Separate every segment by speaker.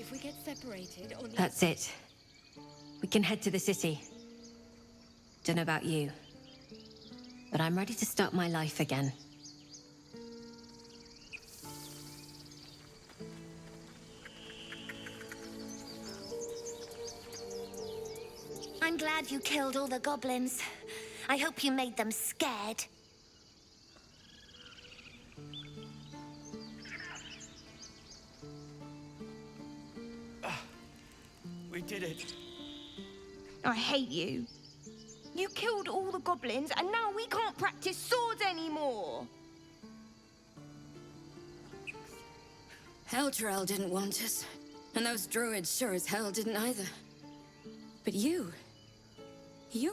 Speaker 1: If we get separated or
Speaker 2: That's it. We can head to the city. Don't know about you, but I'm ready to start my life again.
Speaker 3: I'm glad you killed all the goblins. I hope you made them scared.
Speaker 4: We did it.
Speaker 5: I hate you. You killed all the goblins, and now we can't practice swords anymore.
Speaker 1: Heldrael didn't want us, and those druids sure as hell didn't either. But you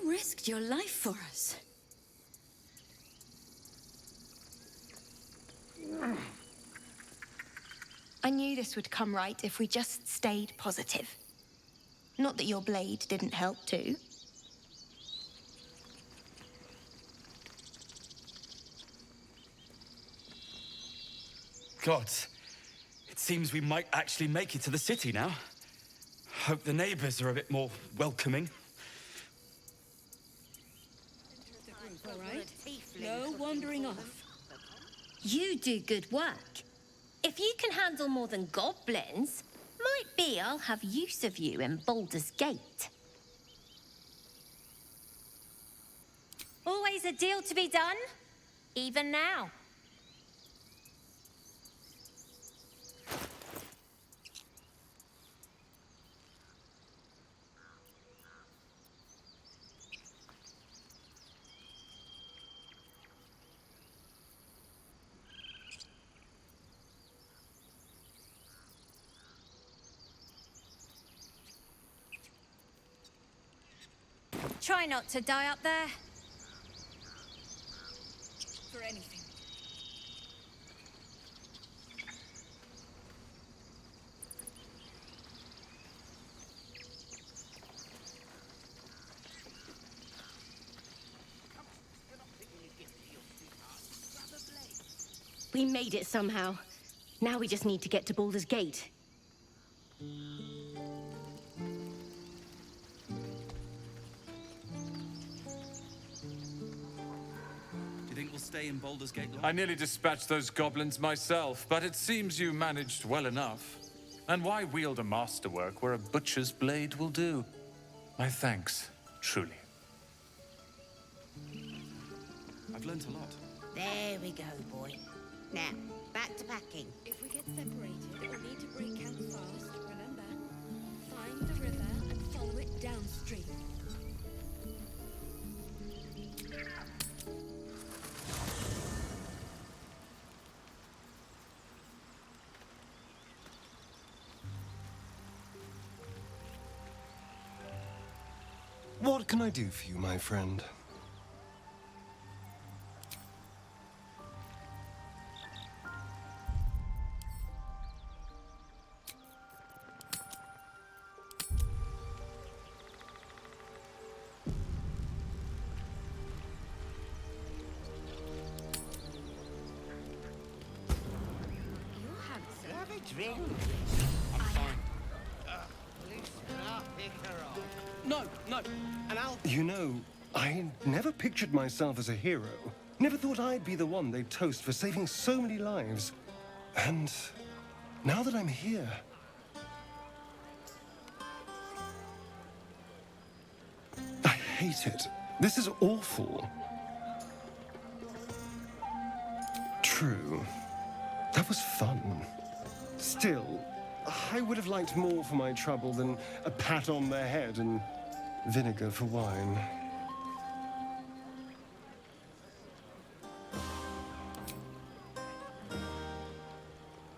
Speaker 1: risked your life for us.
Speaker 5: I knew this would come right if we just stayed positive. Not that your blade didn't help too.
Speaker 4: Gods, it seems we might actually make it to the city now. Hope the neighbors are a bit more welcoming.
Speaker 1: All right. No wandering off.
Speaker 2: You do good work. If you can handle more than goblins, might be I'll have use of you in Baldur's Gate. Always a deal to be done, even now. Try not to die up there.
Speaker 1: For anything.
Speaker 2: We made it somehow. Now we just need to get to Baldur's Gate.
Speaker 4: Stay in Baldur's Gate long?
Speaker 6: I nearly dispatched those goblins myself, but it seems you managed well enough. And why wield a masterwork where a butcher's blade will do? My thanks, truly.
Speaker 4: I've learnt a lot.
Speaker 7: There we go, boy. Now, back to packing.
Speaker 1: If we get separated or need to break camp fast, remember, find the river and follow it downstream.
Speaker 8: What can I do for you, my friend?
Speaker 7: Have a drink.
Speaker 4: I'm fine.
Speaker 7: Loosen up, Icaro.
Speaker 4: No, no. And I'll...
Speaker 8: You know, I never pictured myself as a hero. Never thought I'd be the one they'd toast for saving so many lives. And now that I'm here... I hate it. This is awful. True. That was fun. Still, I would have liked more for my trouble than a pat on the head and vinegar for wine.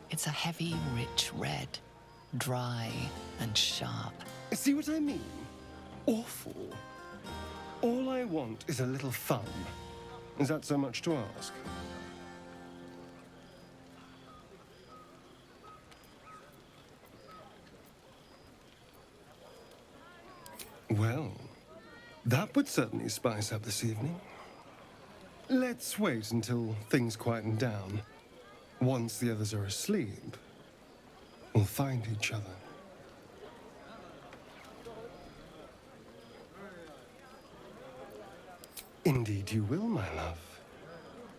Speaker 9: It's a heavy, rich red, dry and sharp.
Speaker 8: See what I mean? Awful. All I want is a little fun. Is that so much to ask? Well, that would certainly spice up this evening. Let's wait until things quieten down. Once the others are asleep, we'll find each other. Indeed you will, my love.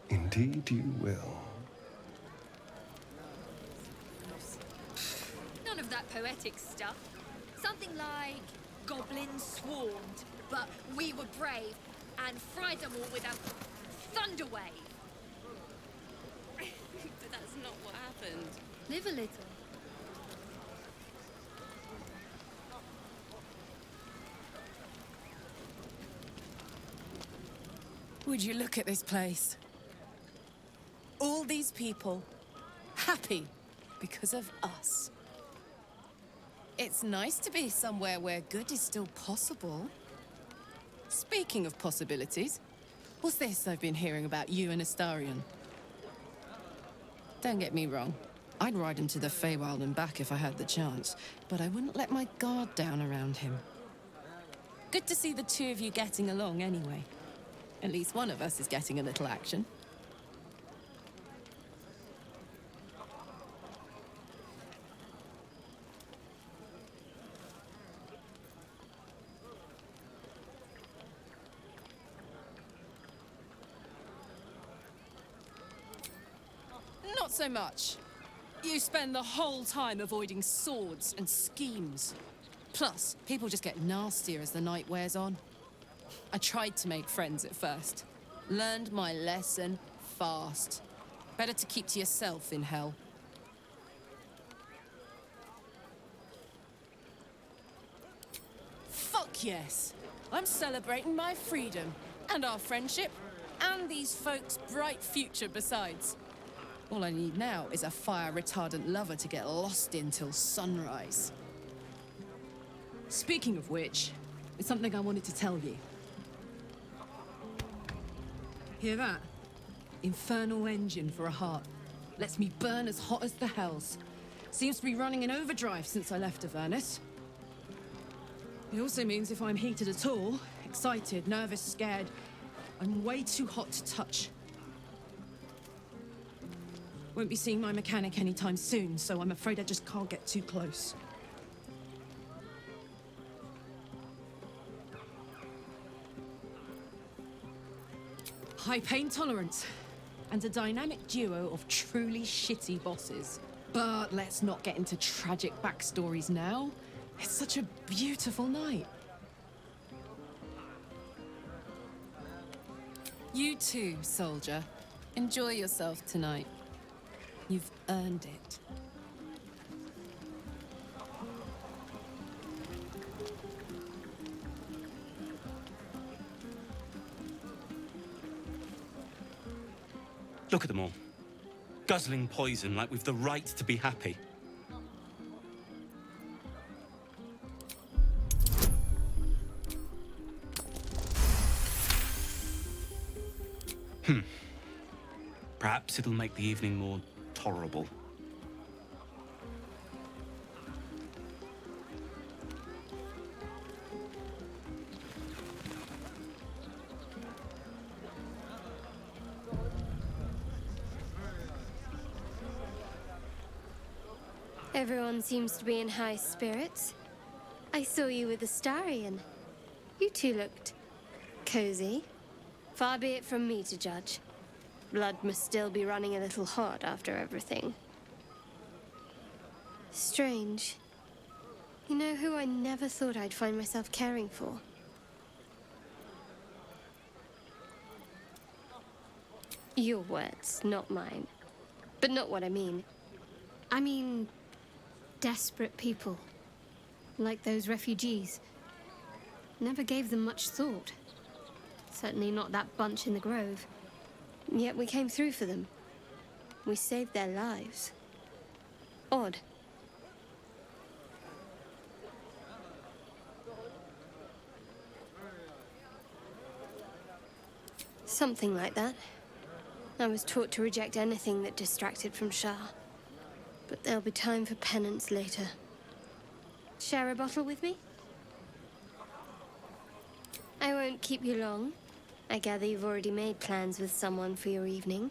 Speaker 8: Indeed you will.
Speaker 10: None of that poetic stuff. Something like goblins swarmed, but we were brave and fried them all with a thunder wave.
Speaker 1: But that's not what happened.
Speaker 10: Live a little.
Speaker 11: Would you look at this place? All these people happy because of us. It's nice to be somewhere where good is still possible. Speaking of possibilities, what's this I've been hearing about you and Astarion? Don't get me wrong. I'd ride him to the Feywild and back if I had the chance, but I wouldn't let my guard down around him. Good to see the two of you getting along anyway. At least one of us is getting a little action. Not so much. You spend the whole time avoiding swords and schemes. Plus, people just get nastier as the night wears on. I tried to make friends at first. Learned my lesson fast. Better to keep to yourself in hell. Fuck yes! I'm celebrating my freedom, and our friendship, and these folks' bright future besides. All I need now is a fire-retardant lover to get lost in till sunrise. Speaking of which, it's something I wanted to tell you. Hear that? Infernal engine for a heart. Lets me burn as hot as the hells. Seems to be running in overdrive since I left Avernus. It also means if I'm heated at all, excited, nervous, scared, I'm way too hot to touch. Won't be seeing my mechanic anytime soon, so I'm afraid I just can't get too close. High pain tolerance, and a dynamic duo of truly shitty bosses. But let's not get into tragic backstories now. It's such a beautiful night. You too, soldier. Enjoy yourself tonight. You've earned it.
Speaker 4: Look at them all. Guzzling poison like we've the right to be happy. Perhaps it'll make the evening more tolerable.
Speaker 3: Everyone seems to be in high spirits. I saw you with Astarion. You two looked cozy. Far be it from me to judge. Blood must still be running a little hot after everything. Strange. You know who I never thought I'd find myself caring for? Your words, not mine. But not what I mean. I mean, desperate people. Like those refugees. Never gave them much thought. Certainly not that bunch in the grove. Yet we came through for them. We saved their lives. Odd. Something like that. I was taught to reject anything that distracted from Shah. But there'll be time for penance later. Share a bottle with me? I won't keep you long. I gather you've already made plans with someone for your evening.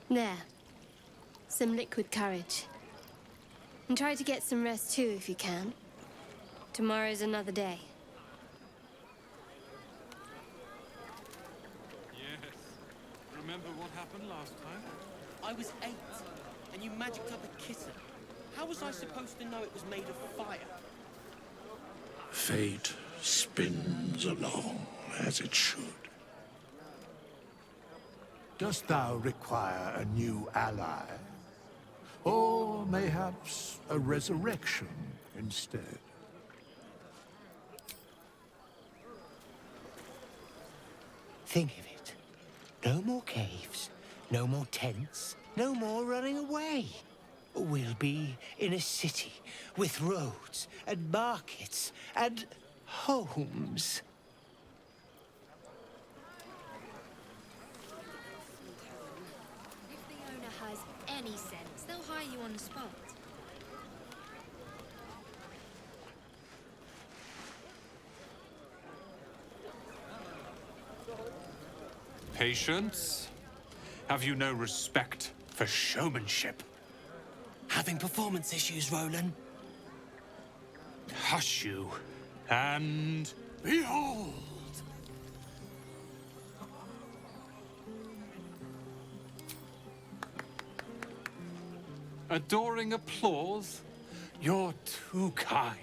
Speaker 3: There. Some liquid courage. And try to get some rest too if you can. Tomorrow's another day.
Speaker 6: Yes. Remember what happened last time?
Speaker 12: I was 8, and you magicked up a kitten. How was I supposed to know it was made of fire?
Speaker 13: Fate spins along as it should. Dost thou require a new ally? Or mayhaps a resurrection instead?
Speaker 12: Think of it. No more caves, no more tents, no more running away. We'll be in a city with roads and markets and homes.
Speaker 10: If the owner has any sense, they'll hire you on the spot.
Speaker 6: Patience? Have you no respect for showmanship?
Speaker 12: Having performance issues, Roland?
Speaker 6: Hush you, and behold! Adoring applause? You're too kind.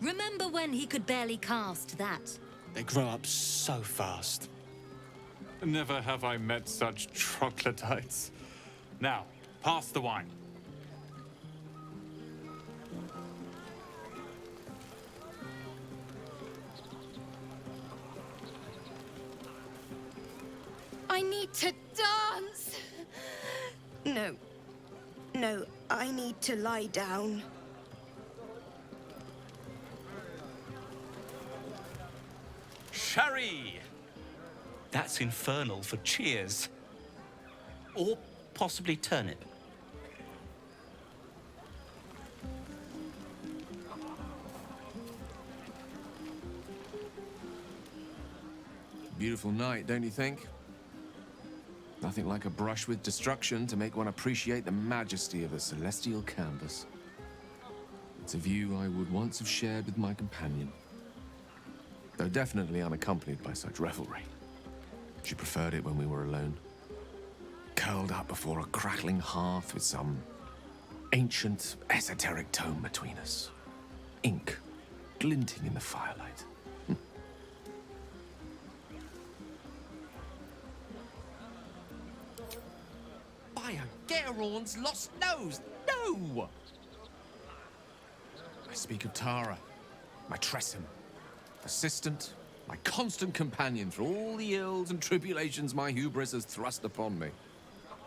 Speaker 10: Remember when he could barely cast that?
Speaker 12: They grow up so fast.
Speaker 6: Never have I met such troglodytes. Now, pass the wine.
Speaker 5: I need to dance! No. No, I need to lie down.
Speaker 14: Sherry! That's infernal for cheers. Or possibly turnip.
Speaker 15: Beautiful night, don't you think? Nothing like a brush with destruction to make one appreciate the majesty of a celestial canvas. It's a view I would once have shared with my companion, though definitely unaccompanied by such revelry. She preferred it when we were alone, curled up before a crackling hearth with some ancient, esoteric tome between us. Ink glinting in the firelight.
Speaker 12: By a Gerorn's lost nose! No!
Speaker 15: I speak of Tara, my Tressym, assistant, my constant companion through all the ills and tribulations my hubris has thrust upon me.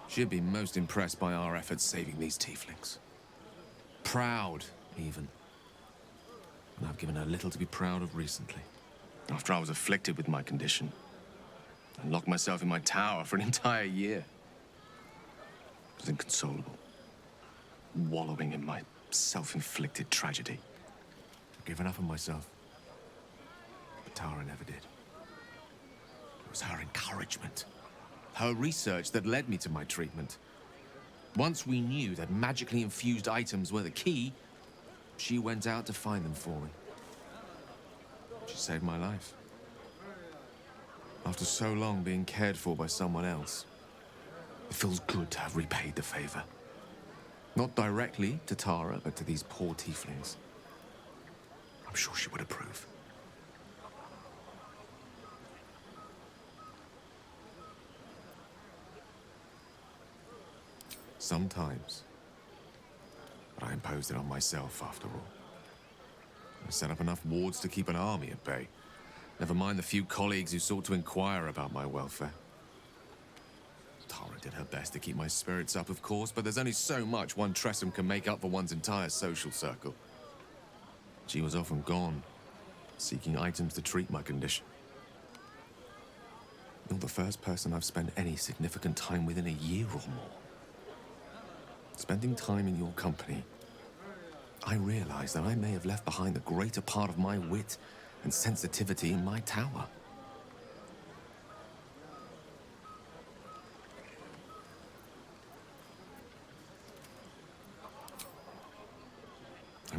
Speaker 15: She'd be most impressed by our efforts saving these tieflings. Proud, even. And I've given her little to be proud of recently. After I was afflicted with my condition, and locked myself in my tower for an entire year. I was inconsolable, wallowing in my self-inflicted tragedy. I've given up on myself. But Tara never did. It was her encouragement, her research that led me to my treatment. Once we knew that magically infused items were the key, she went out to find them for me. She saved my life. After so long being cared for by someone else, it feels good to have repaid the favor. Not directly to Tara, but to these poor tieflings. I'm sure she would approve. Sometimes. But I imposed it on myself, after all. I set up enough wards to keep an army at bay. Never mind the few colleagues who sought to inquire about my welfare. Tara did her best to keep my spirits up, of course, but there's only so much one Tressym can make up for one's entire social circle. She was often gone, seeking items to treat my condition. You're the first person I've spent any significant time with in a year or more. Spending time in your company, I realize that I may have left behind the greater part of my wit and sensitivity in my tower.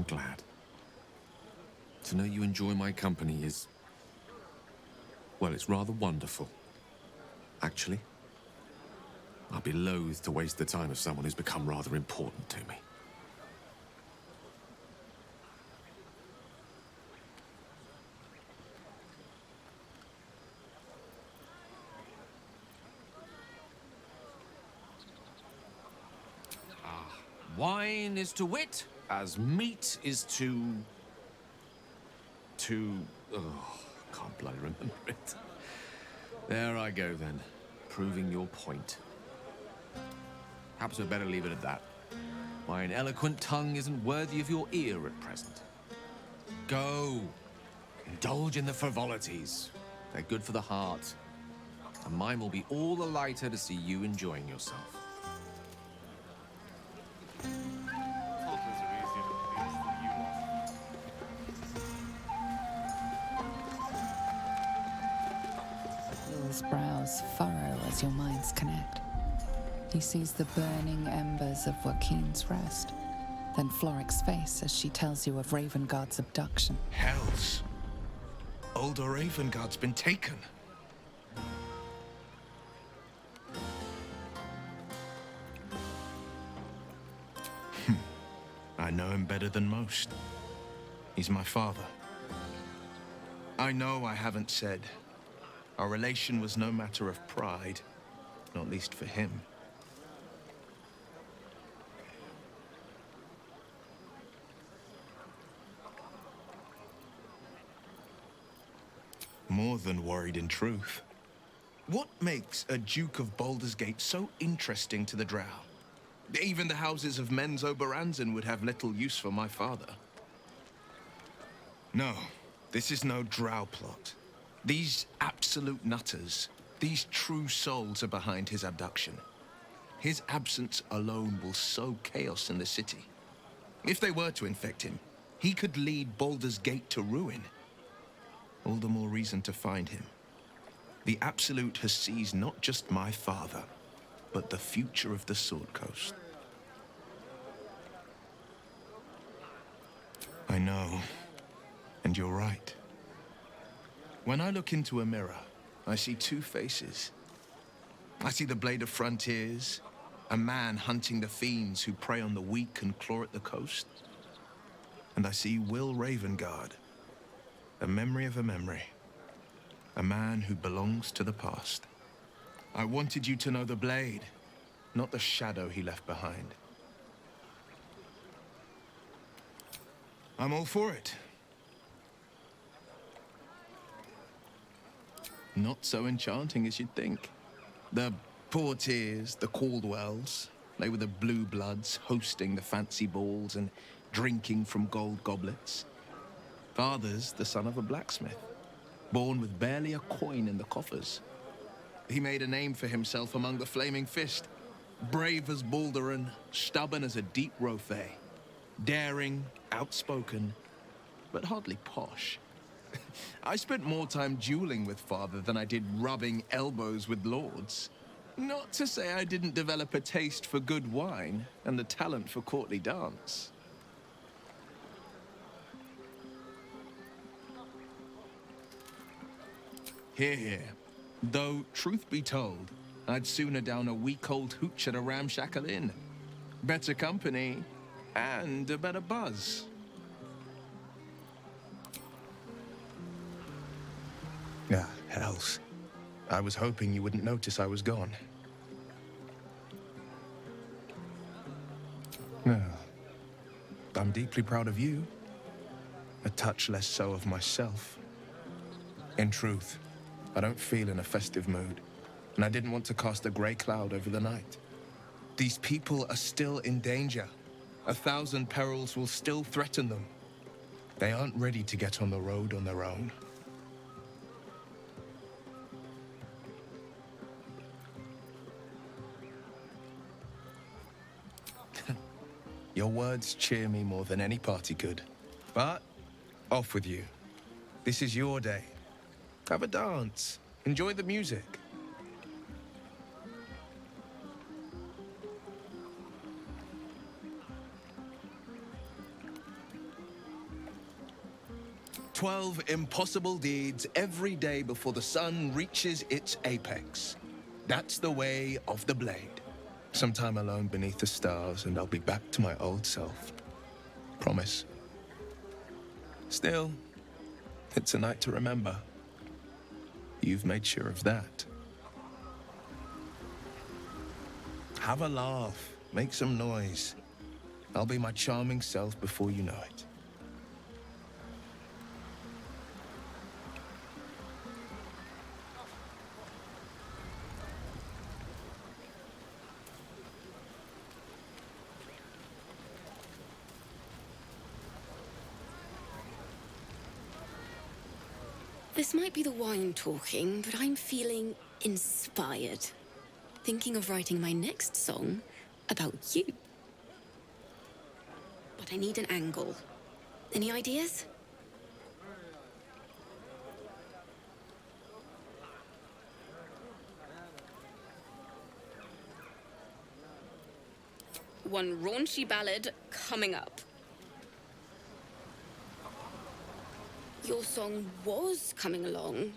Speaker 15: I'm glad. To know you enjoy my company is... well, it's rather wonderful. Actually, I'd be loath to waste the time of someone who's become rather important to me. Wine is to wit, as meat is to... oh, can't bloody remember it. There I go then, proving your point. Perhaps we'd better leave it at that. My eloquent tongue isn't worthy of your ear at present. Go, indulge in the frivolities. They're good for the heart. And mine will be all the lighter to see you enjoying yourself.
Speaker 9: Will's brows furrow as your minds connect. He sees the burning embers of Joaquin's rest, then Floric's face as she tells you of Ravengard's abduction.
Speaker 16: Hells! Older Ravengard's been taken. I know him better than most. He's my father. I know I haven't said. Our relation was no matter of pride, not least for him. More than worried, in truth. What makes a Duke of Baldur's Gate so interesting to the Drow? Even the houses of Men's Oberanzen would have little use for my father. No, this is no Drow plot. These absolute nutters, these true souls are behind his abduction. His absence alone will sow chaos in the city. If they were to infect him, he could lead Baldur's Gate to ruin. All the more reason to find him. The Absolute has seized not just my father, but the future of the Sword Coast. I know, and you're right. When I look into a mirror, I see two faces. I see the Blade of Frontiers, a man hunting the fiends who prey on the weak and claw at the coast. And I see Will Ravengard, a memory of a memory. A man who belongs to the past. I wanted you to know the Blade, not the shadow he left behind. I'm all for it. Not so enchanting as you'd think. The Portiers, the Caldwells, they were the blue bloods hosting the fancy balls and drinking from gold goblets. Father's the son of a blacksmith, born with barely a coin in the coffers. He made a name for himself among the Flaming Fist, brave as Baldurin, stubborn as a deep Rothay, daring, outspoken, but hardly posh. I spent more time dueling with Father than I did rubbing elbows with lords. Not to say I didn't develop a taste for good wine and the talent for courtly dance. Hear, hear. Though, truth be told, I'd sooner down a week-old hooch at a ramshackle inn. Better company, and a better buzz. Ah, hells. I was hoping you wouldn't notice I was gone. No. I'm deeply proud of you. A touch less so of myself. In truth, I don't feel in a festive mood, and I didn't want to cast a grey cloud over the night. These people are still in danger. 1,000 perils will still threaten them. They aren't ready to get on the road on their own. Your words cheer me more than any party could. But, off with you. This is your day. Have a dance. Enjoy the music. 12 impossible deeds every day before the sun reaches its apex. That's the way of the blade. Some time alone beneath the stars, and I'll be back to my old self. Promise. Still, it's a night to remember. You've made sure of that. Have a laugh. Make some noise. I'll be my charming self before you know it.
Speaker 1: This might be the wine talking, but I'm feeling inspired. Thinking of writing my next song about you. But I need an angle. Any ideas? One raunchy ballad coming up. Your song was coming along.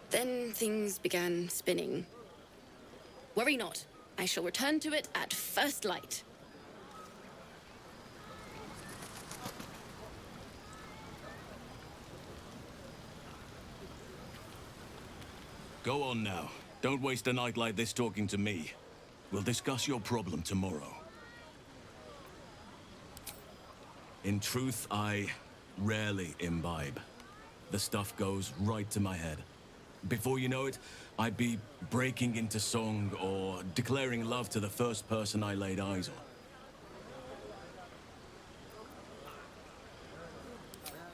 Speaker 1: Then things began spinning. Worry not. I shall return to it at first light.
Speaker 17: Go on now. Don't waste a night like this talking to me. We'll discuss your problem tomorrow. In truth, I rarely imbibe. The stuff goes right to my head. Before you know it, I'd be breaking into song or declaring love to the first person I laid eyes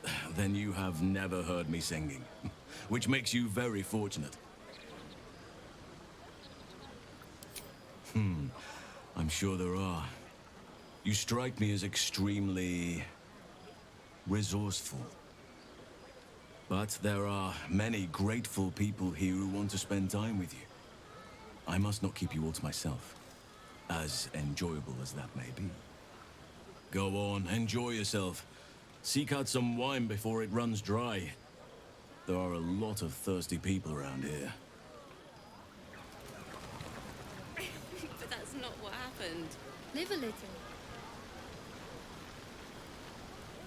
Speaker 17: on. Then you have never heard me singing, which makes you very fortunate. I'm sure there are. You strike me as extremely resourceful. But there are many grateful people here who want to spend time with you. I must not keep you all to myself, as enjoyable as that may be. Go on, enjoy yourself. Seek out some wine before it runs dry. There are a lot of thirsty people around here.
Speaker 1: But that's not what happened.
Speaker 10: Live a little.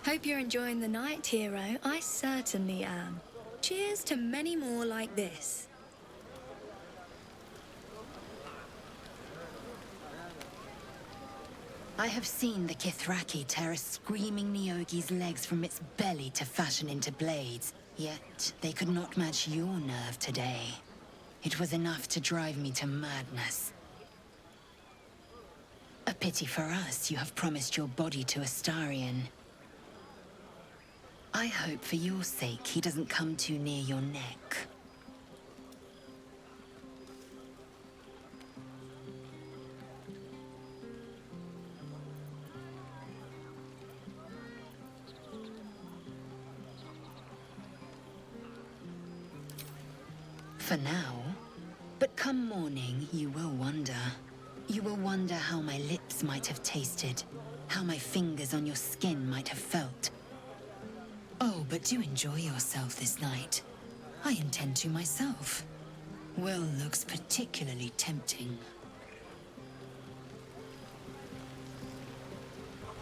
Speaker 10: Hope you're enjoying the night, hero. I certainly am. Cheers to many more like this.
Speaker 18: I have seen the Kithraki tear a screaming Nyogi's legs from its belly to fashion into blades. Yet they could not match your nerve today. It was enough to drive me to madness. A pity for us you have promised your body to Astarion. I hope for your sake he doesn't come too near your neck. For now, but come morning you will wonder. You will wonder how my lips might have tasted, how my fingers on your skin might have felt. Oh, but do enjoy yourself this night. I intend to myself. Will looks particularly tempting.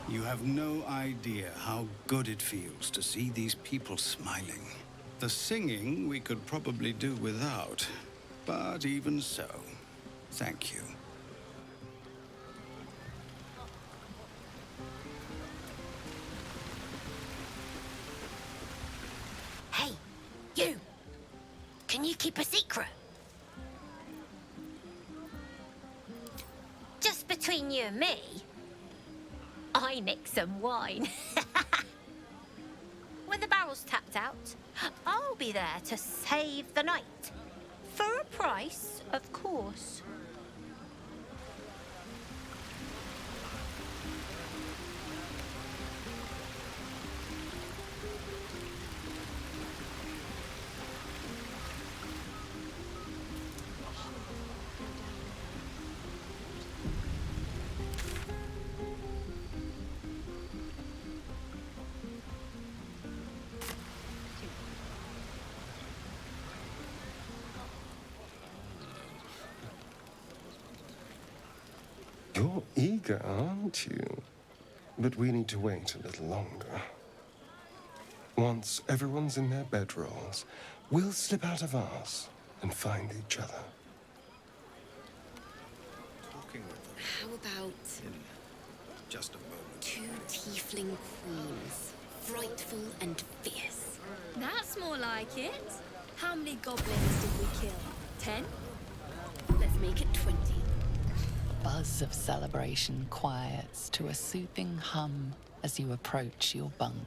Speaker 19: You have no idea how good it feels to see these people smiling. The singing we could probably do without, but even so, thank you.
Speaker 2: Hey, you! Can you keep a secret? Just between you and me, I nicked some wine. When the barrel's tapped out, I'll be there to save the night. For a price, of course.
Speaker 8: You're eager, aren't you? But we need to wait a little longer. Once everyone's in their bedrolls, we'll slip out of ours and find each other.
Speaker 1: How about
Speaker 19: just a moment.
Speaker 1: 2 tiefling queens, frightful and fierce?
Speaker 10: That's more like it. How many goblins did we kill? 10?
Speaker 1: Let's make it 20.
Speaker 9: The buzz of celebration quiets to a soothing hum as you approach your bunk.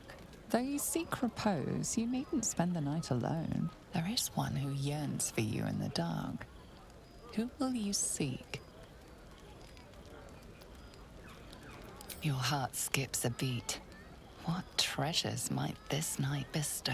Speaker 9: Though you seek repose, you needn't spend the night alone. There is one who yearns for you in the dark. Who will you seek? Your heart skips a beat. What treasures might this night bestow?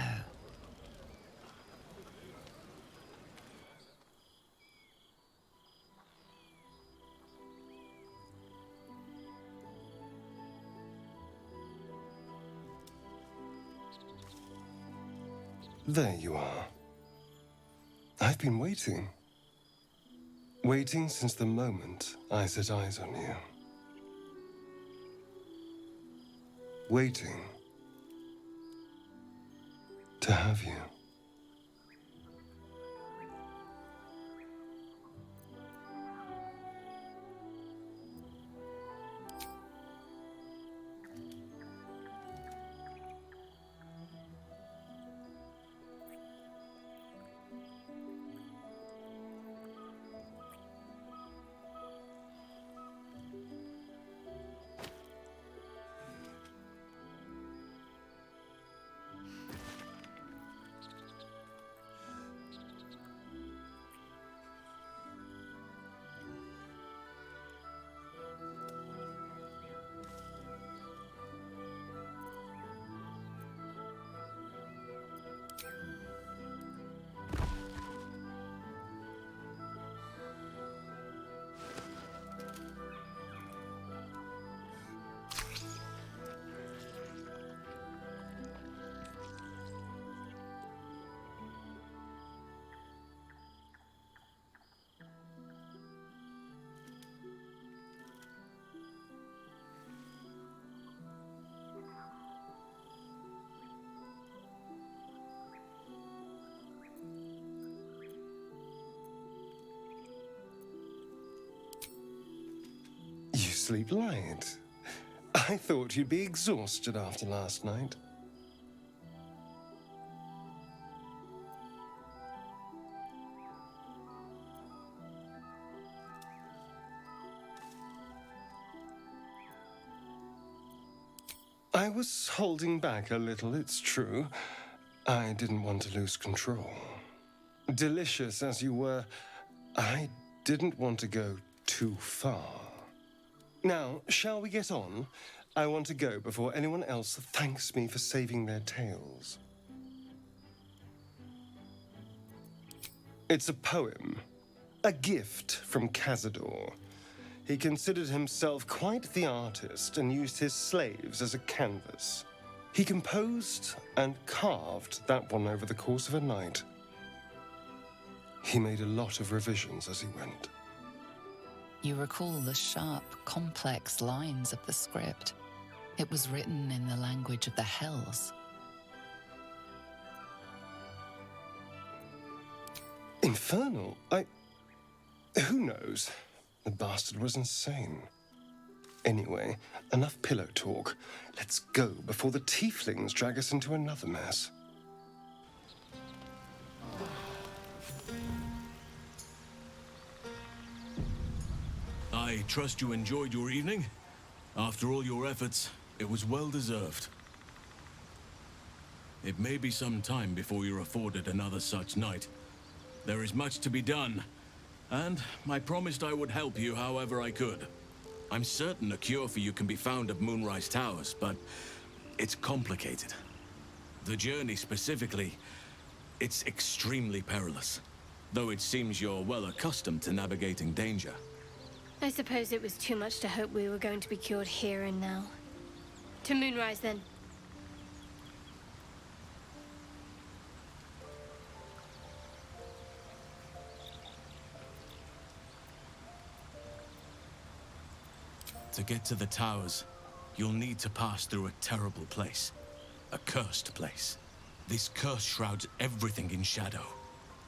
Speaker 8: There you are. I've been waiting. Waiting since the moment I set eyes on you. Waiting to have you. Sleep light. I thought you'd be exhausted after last night. I was holding back a little, it's true. I didn't want to lose control. Delicious as you were, I didn't want to go too far. Now, shall we get on? I want to go before anyone else thanks me for saving their tails. It's a poem, a gift from Cazador. He considered himself quite the artist and used his slaves as a canvas. He composed and carved that one over the course of a night. He made a lot of revisions as he went.
Speaker 9: You recall the sharp, complex lines of the script. It was written in the language of the Hells.
Speaker 8: Infernal? Who knows? The bastard was insane. Anyway, enough pillow talk. Let's go before the tieflings drag us into another mess.
Speaker 17: I trust you enjoyed your evening. After all your efforts, it was well deserved. It may be some time before you're afforded another such night. There is much to be done, and I promised I would help you however I could. I'm certain a cure for you can be found at Moonrise Towers, but it's complicated. The journey specifically, it's extremely perilous, though it seems you're well accustomed to navigating danger.
Speaker 3: I suppose it was too much to hope we were going to be cured here and now. To Moonrise, then.
Speaker 17: To get to the towers, you'll need to pass through a terrible place. A cursed place. This curse shrouds everything in shadow.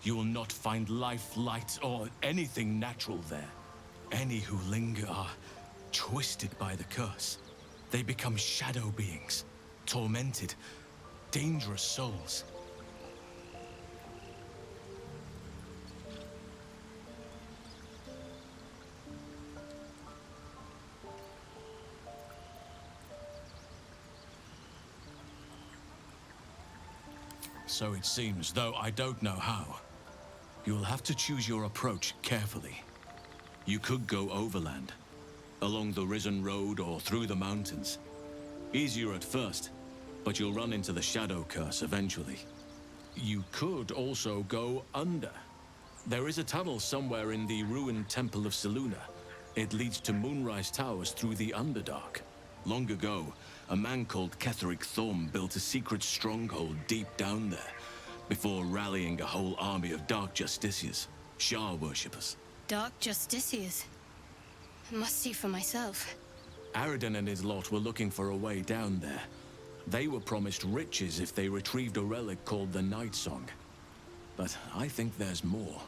Speaker 17: You will not find life, light, or anything natural there. Any who linger are twisted by the curse. They become shadow beings, tormented, dangerous souls. So it seems, though I don't know how. You'll have to choose your approach carefully. You could go overland, along the Risen Road or through the mountains. Easier at first, but you'll run into the shadow curse eventually. You could also go under. There is a tunnel somewhere in the ruined Temple of Selûne. It leads to Moonrise Towers through the Underdark. Long ago, a man called Ketheric Thorm built a secret stronghold deep down there, before rallying a whole army of Dark Justiciars, Shah worshippers.
Speaker 3: Dark Justiciars. I must see for myself.
Speaker 17: Aridin and his lot were looking for a way down there. They were promised riches if they retrieved a relic called the Night Song. But I think there's more.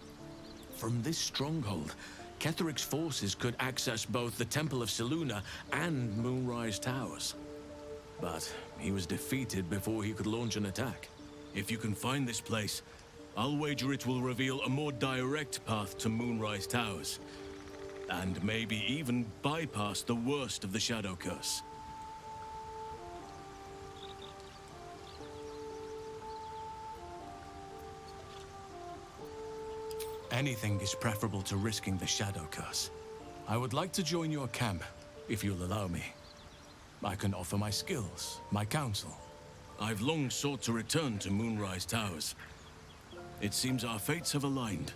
Speaker 17: From this stronghold, Ketheric's forces could access both the Temple of Selûne and Moonrise Towers. But he was defeated before he could launch an attack. If you can find this place, I'll wager it will reveal a more direct path to Moonrise Towers. And maybe even bypass the worst of the Shadow Curse. Anything is preferable to risking the Shadow Curse. I would like to join your camp, if you'll allow me. I can offer my skills, my counsel. I've long sought to return to Moonrise Towers. It seems our fates have aligned.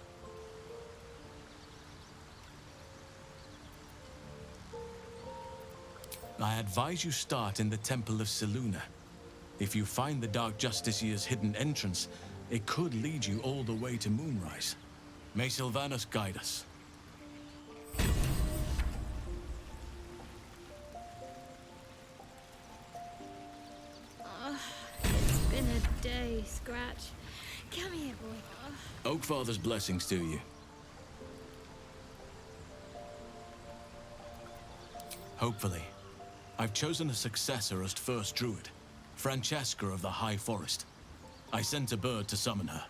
Speaker 17: I advise you start in the Temple of Selûne. If you find the Dark Justiciar's hidden entrance, it could lead you all the way to Moonrise. May Sylvanas guide us.
Speaker 3: It's been a day, Scratch. Come here, boy.
Speaker 17: Oakfather's blessings to you. Hopefully. I've chosen a successor as first druid, Francesca of the High Forest. I sent a bird to summon her.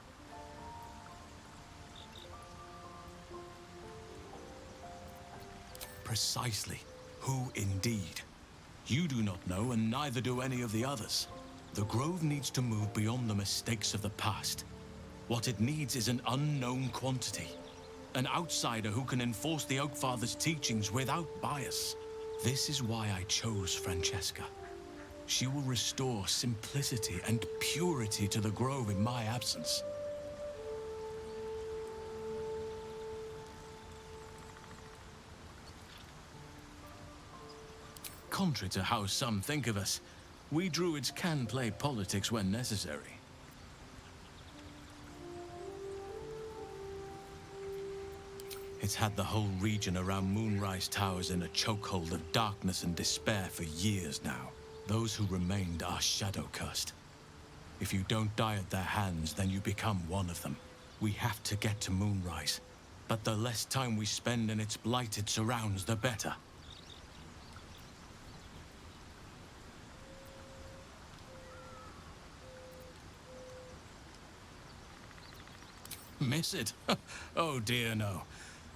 Speaker 17: Precisely. Who indeed? You do not know, and neither do any of the others. The Grove needs to move beyond the mistakes of the past. What it needs is an unknown quantity. An outsider who can enforce the Oakfather's teachings without bias. This is why I chose Francesca. She will restore simplicity and purity to the Grove in my absence. Contrary to how some think of us, we druids can play politics when necessary. It's had the whole region around Moonrise Towers in a chokehold of darkness and despair for years now. Those who remained are shadow-cursed. If you don't die at their hands, then you become one of them. We have to get to Moonrise, but the less time we spend in its blighted surrounds, the better. Miss it? Oh dear, no.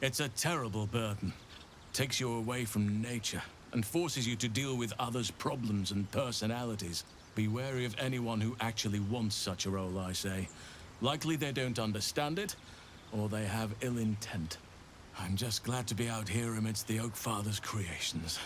Speaker 17: It's a terrible burden. Takes you away from nature and forces you to deal with others' problems and personalities. Be wary of anyone who actually wants such a role, I say. Likely they don't understand it, or they have ill intent. I'm just glad to be out here amidst the Oakfather's creations.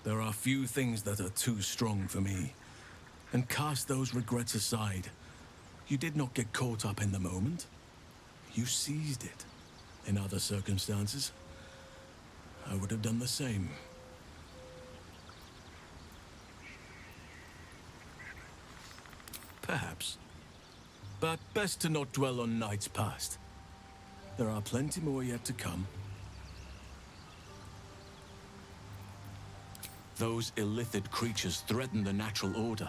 Speaker 17: There are few things that are too strong for me. And cast those regrets aside. You did not get caught up in the moment. You seized it. In other circumstances, I would have done the same. Perhaps. But best to not dwell on nights past. There are plenty more yet to come. Those illithid creatures threaten the natural order.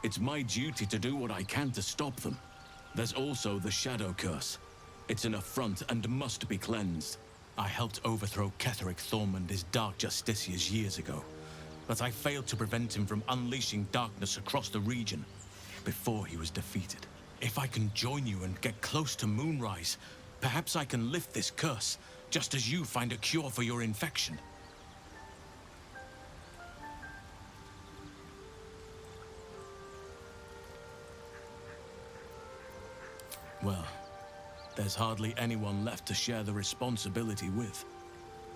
Speaker 17: It's my duty to do what I can to stop them. There's also the Shadow Curse. It's an affront and must be cleansed. I helped overthrow Ketheric Thorm and his Dark Justiciars years ago, but I failed to prevent him from unleashing darkness across the region before he was defeated. If I can join you and get close to Moonrise, perhaps I can lift this curse, just as you find a cure for your infection. Well, there's hardly anyone left to share the responsibility with.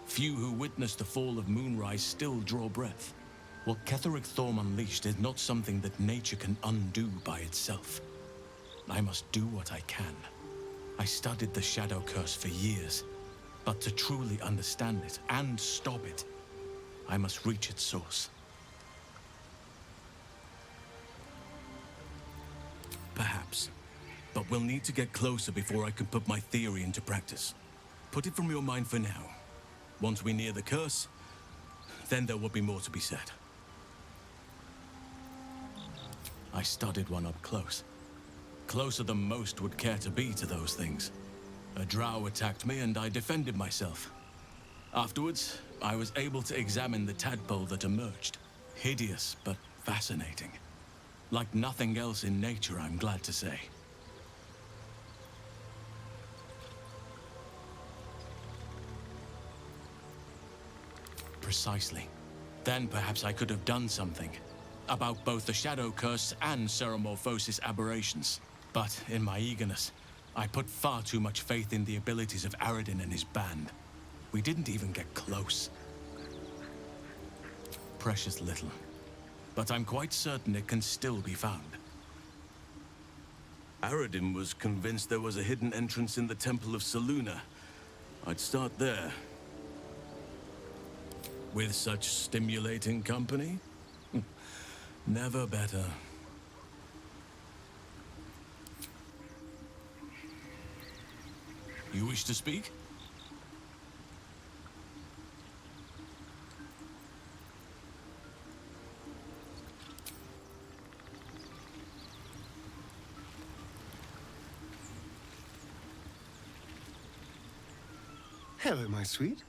Speaker 17: Few who witnessed the fall of Moonrise still draw breath. What Ketheric Thorm unleashed is not something that nature can undo by itself. I must do what I can. I studied the Shadow Curse for years, but to truly understand it and stop it, I must reach its source. Perhaps. But we'll need to get closer before I can put my theory into practice. Put it from your mind for now. Once we near the curse, then there will be more to be said. I studied one up close. Closer than most would care to be to those things. A drow attacked me and I defended myself. Afterwards, I was able to examine the tadpole that emerged. Hideous, but fascinating. Like nothing else in nature, I'm glad to say. Precisely. Then perhaps I could have done something about both the Shadow Curse and Ceremorphosis aberrations. But in my eagerness, I put far too much faith in the abilities of Aradin and his band. We didn't even get close. Precious little. But I'm quite certain it can still be found. Aradin was convinced there was a hidden entrance in the Temple of Selûne. I'd start there. With such stimulating company? Never better. You wish to speak?
Speaker 8: Hello, my sweet.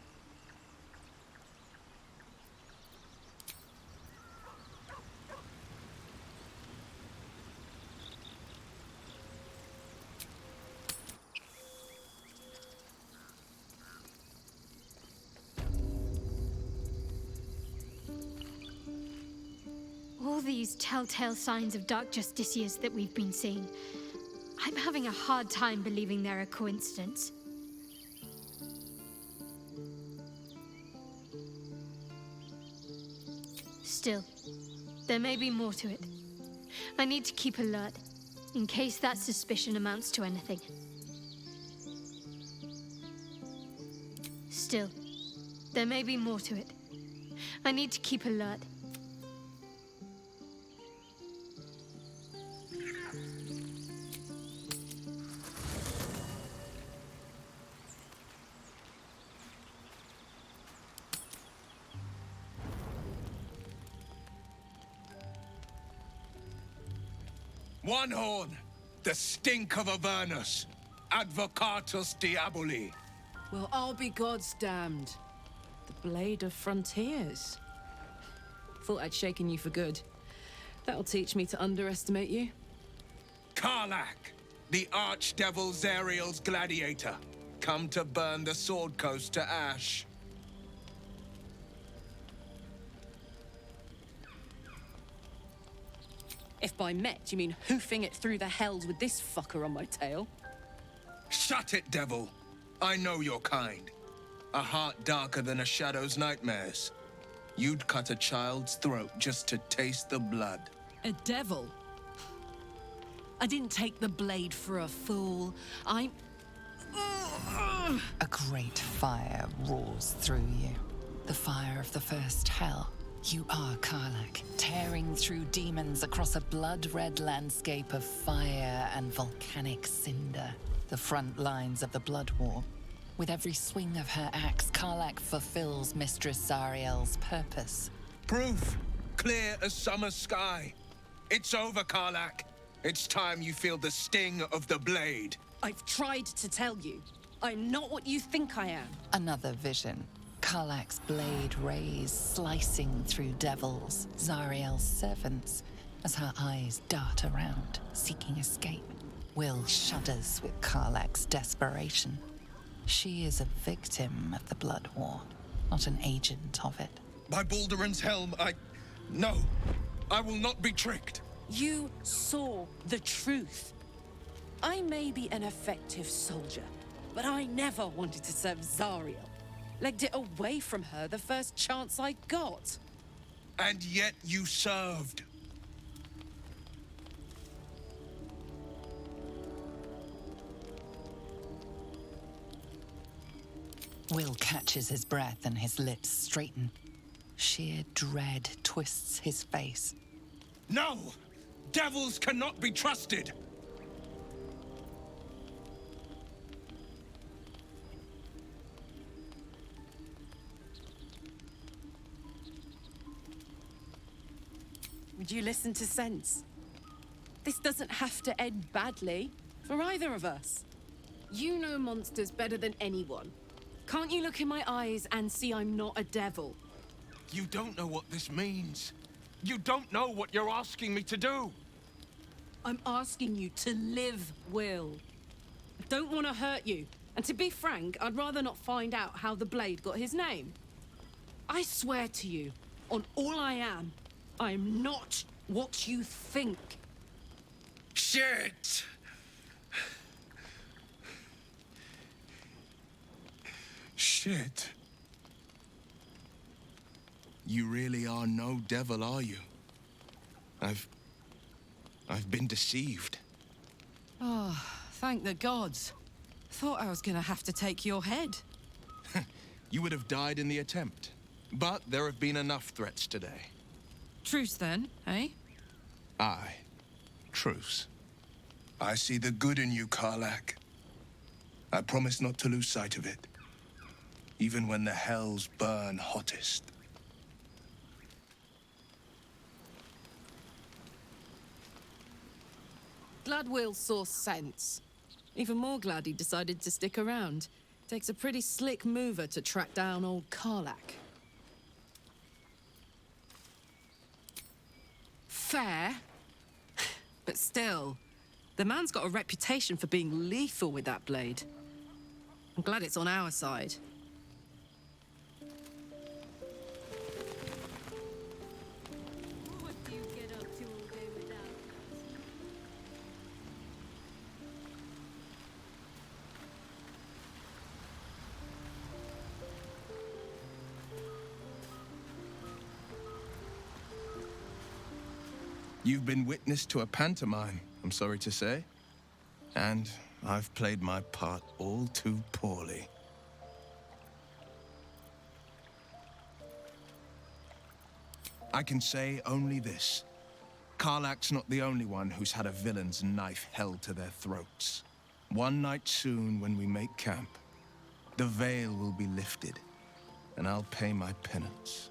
Speaker 3: All these telltale signs of Dark Justiciars that we've been seeing, I'm having a hard time believing they're a coincidence. Still, there may be more to it. I need to keep alert, in case that suspicion amounts to anything. Still, there may be more to it. I need to keep alert.
Speaker 16: One horn, the stink of Avernus, advocatus diaboli.
Speaker 11: Well, I'll be God's damned. The blade of frontiers. Thought I'd shaken you for good. That'll teach me to underestimate you.
Speaker 16: Karlach, the archdevil Zariel's gladiator, come to burn the Sword Coast to ash.
Speaker 11: If by met you mean hoofing it through the hells with this fucker on my tail.
Speaker 16: Shut it, devil. I know your kind. A heart darker than a shadow's nightmares. You'd cut a child's throat just to taste the blood.
Speaker 11: A devil? I didn't take the blade for a fool. I'm...
Speaker 9: A great fire roars through you. The fire of the first hell. You are Karlach, tearing through demons across a blood-red landscape of fire and volcanic cinder, the front lines of the Blood War. With every swing of her axe, Karlach fulfills Mistress Zariel's purpose.
Speaker 16: Proof, clear as summer sky. It's over, Karlach. It's time you feel the sting of the blade.
Speaker 20: I've tried to tell you. I'm not what you think I am.
Speaker 9: Another vision. Karlach's blade rays slicing through devils, Zariel's servants, as her eyes dart around, seeking escape. Will shudders with Karlach's desperation. She is a victim of the Blood War, not an agent of it.
Speaker 16: By Balduran's helm, No, I will not be tricked.
Speaker 20: You saw the truth. I may be an effective soldier, but I never wanted to serve Zariel. Legged it away from her the first chance I got.
Speaker 16: And yet you served.
Speaker 9: Will catches his breath and his lips straighten. Sheer dread twists his face.
Speaker 16: No! Devils cannot be trusted!
Speaker 20: Would you listen to sense? This doesn't have to end badly for either of us. You know monsters better than anyone. Can't you look in my eyes and see I'm not a devil?
Speaker 16: You don't know what this means. You don't know what you're asking me to do.
Speaker 20: I'm asking you to live, Will. I don't want to hurt you. And to be frank, I'd rather not find out how the blade got his name. I swear to you, on all I am, I'm not what you think.
Speaker 16: Shit! Shit.
Speaker 15: You really are no devil, are you? I've been deceived.
Speaker 20: Oh, thank the gods. Thought I was gonna have to take your head.
Speaker 15: You would have died in the attempt. But there have been enough threats today.
Speaker 20: Truce then, eh?
Speaker 15: Aye. Truce.
Speaker 16: I see the good in you, Karlach. I promise not to lose sight of it. Even when the hells burn hottest.
Speaker 20: Glad Will saw sense. Even more glad he decided to stick around. Takes a pretty slick mover to track down old Karlach. Fair. But still, the man's got a reputation for being lethal with that blade. I'm glad it's on our side. What do you get up to all day without us?
Speaker 15: You've been witness to a pantomime, I'm sorry to say. And I've played my part all too poorly. I can say only this. Karlach's not the only one who's had a villain's knife held to their throats. One night soon, when we make camp, the veil will be lifted, and I'll pay my penance.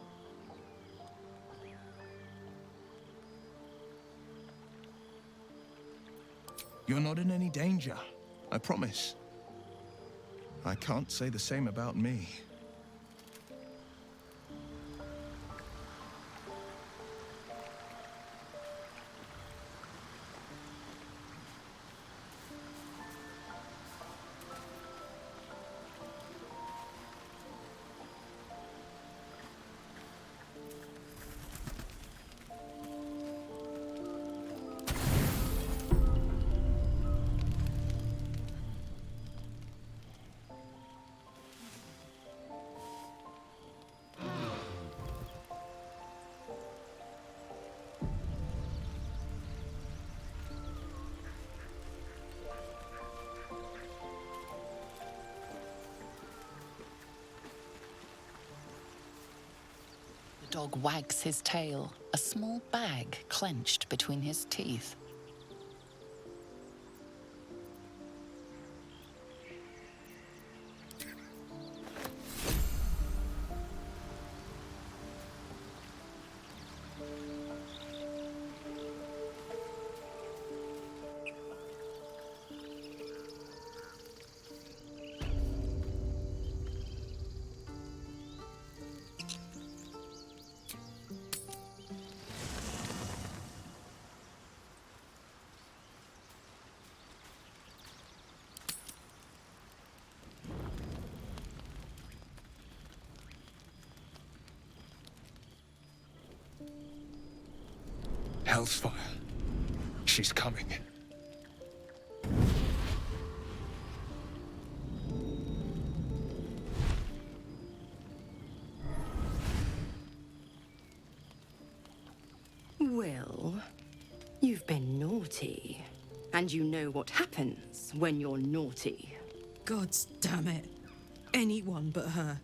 Speaker 15: You're not in any danger, I promise. I can't say the same about me.
Speaker 9: dog wags his tail, a small bag clenched between his teeth.
Speaker 16: Hellsfire. She's coming.
Speaker 21: Will, you've been naughty. And you know what happens when you're naughty.
Speaker 20: God damn it. Anyone but her.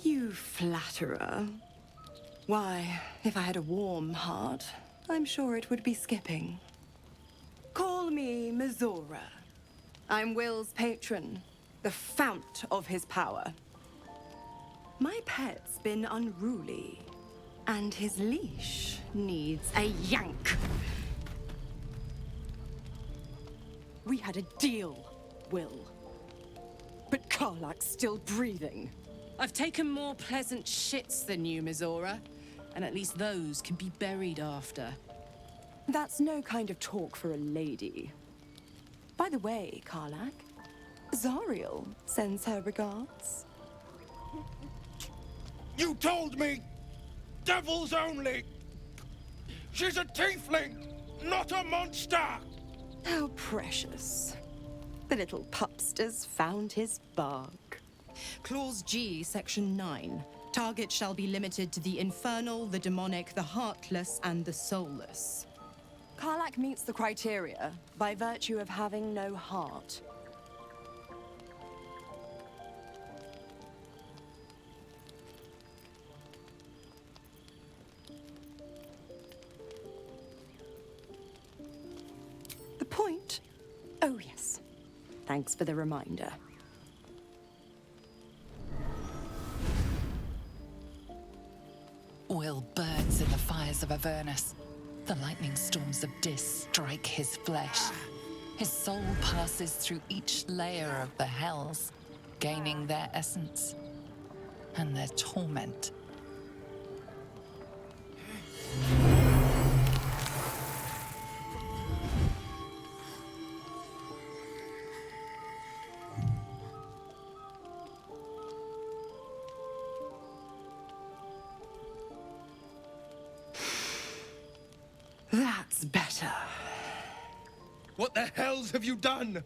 Speaker 21: You flatterer. Why, if I had a warm heart, I'm sure it would be skipping. Call me Mizora. I'm Will's patron, the fount of his power. My pet's been unruly, and his leash needs a yank. We had a deal, Will. But Karlak's still breathing.
Speaker 20: I've taken more pleasant shits than you, Mizora. And at least those can be buried after.
Speaker 21: That's no kind of talk for a lady. By the way, Karlak, Zariel sends her regards.
Speaker 16: You told me! Devils only! She's a tiefling, not a monster!
Speaker 21: How precious. The little pupster's found his bark.
Speaker 22: Clause G, Section 9. Target shall be limited to the infernal, the demonic, the heartless, and the soulless.
Speaker 21: Karlak meets the criteria by virtue of having no heart. The point? Oh, yes. Thanks for the reminder.
Speaker 9: Will burns in the fires of Avernus. The lightning storms of Dis strike his flesh. His soul passes through each layer of the hells, gaining their essence and their torment.
Speaker 21: That's better.
Speaker 16: What the hells have you done?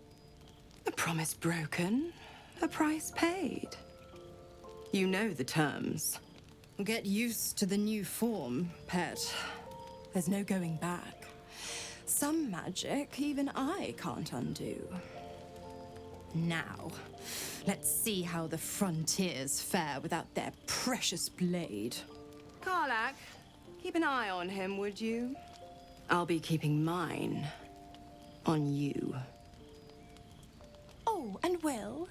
Speaker 21: A promise broken, a price paid. You know the terms.
Speaker 22: Get used to the new form, pet.
Speaker 21: There's no going back. Some magic even I can't undo.
Speaker 22: Now, let's see how the frontiers fare without their precious blade.
Speaker 21: Karlak, keep an eye on him, would you? I'll be keeping mine on you. Oh, and Will,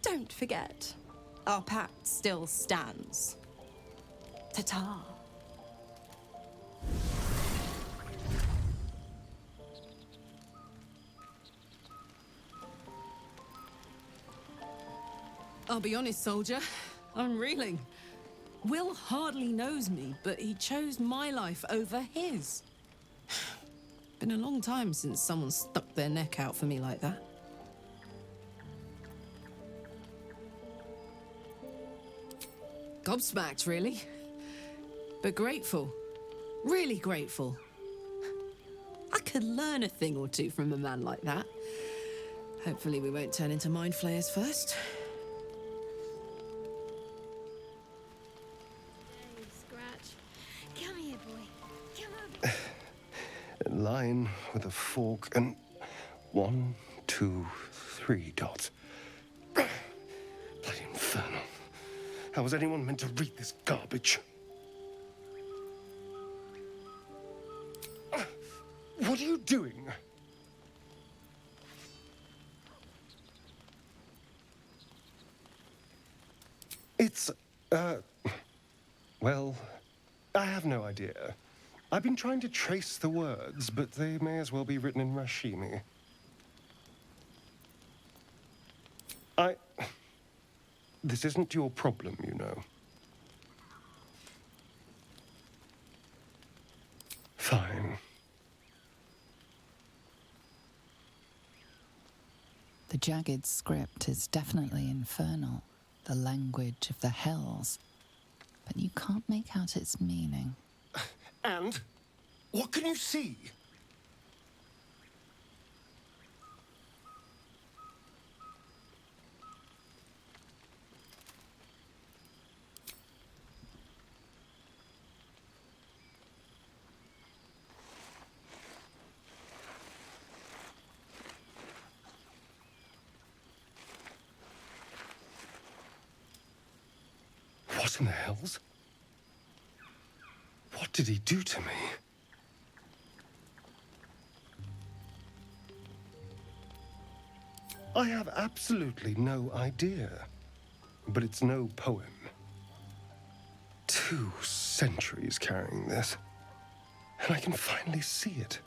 Speaker 21: don't forget, our pact still stands. Ta-ta.
Speaker 20: I'll be honest, soldier. I'm reeling. Will hardly knows me, but he chose my life over his. Been a long time since someone stuck their neck out for me like that. Gobsmacked, really. But grateful. Really grateful. I could learn a thing or two from a man like that. Hopefully we won't turn into mind flayers first.
Speaker 3: Hey, Scratch. Come here, boy. Come over.
Speaker 8: A line with a fork and 1, 2, 3 dots. Bloody infernal. How was anyone meant to read this garbage? What are you doing? It's, well, I have no idea. I've been trying to trace the words, but they may as well be written in Rashimi. This isn't your problem, you know. Fine.
Speaker 9: The jagged script is definitely infernal, the language of the hells, but you can't make out its meaning.
Speaker 8: And? What can you see? What in the hells? What did he do to me? I have absolutely no idea. But it's no poem. 2 centuries carrying this. And I can finally see it.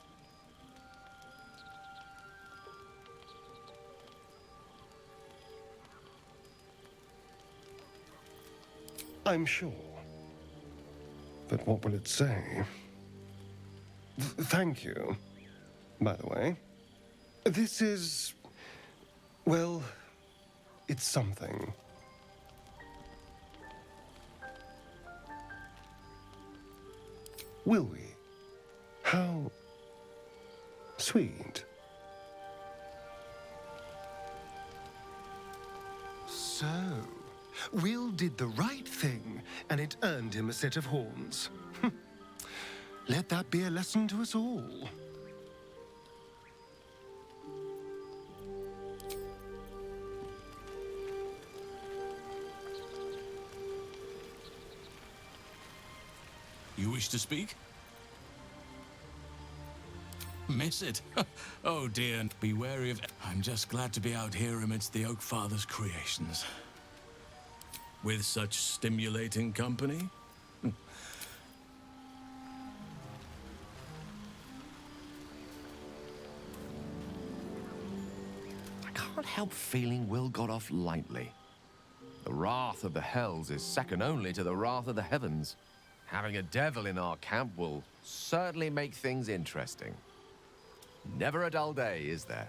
Speaker 8: I'm sure. But what will it say? Thank you, by the way. This is... well, it's something. Will we? How sweet. So, Will did the right thing, and it earned him a set of horns. Let that be a lesson to us all.
Speaker 17: You wish to speak? Miss it? Oh dear, be wary of... I'm just glad to be out here amidst the Oak Father's creations. With such stimulating company?
Speaker 15: I can't help feeling Will got off lightly. The wrath of the hells is second only to the wrath of the heavens. Having a devil in our camp will certainly make things interesting. Never a dull day, is there?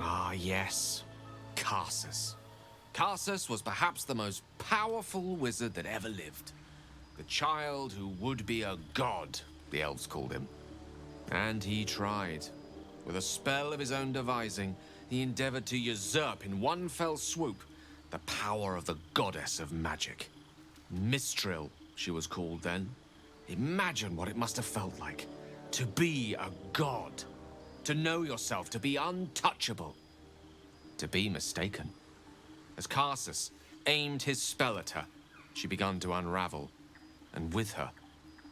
Speaker 15: Ah, yes. Karsus. Karsus was perhaps the most powerful wizard that ever lived. The child who would be a god, the elves called him. And he tried. With a spell of his own devising, he endeavored to usurp in one fell swoop the power of the goddess of magic. Mistral, she was called then. Imagine what it must have felt like to be a god. To know yourself, to be untouchable, to be mistaken. As Karsus aimed his spell at her, she began to unravel, and with her,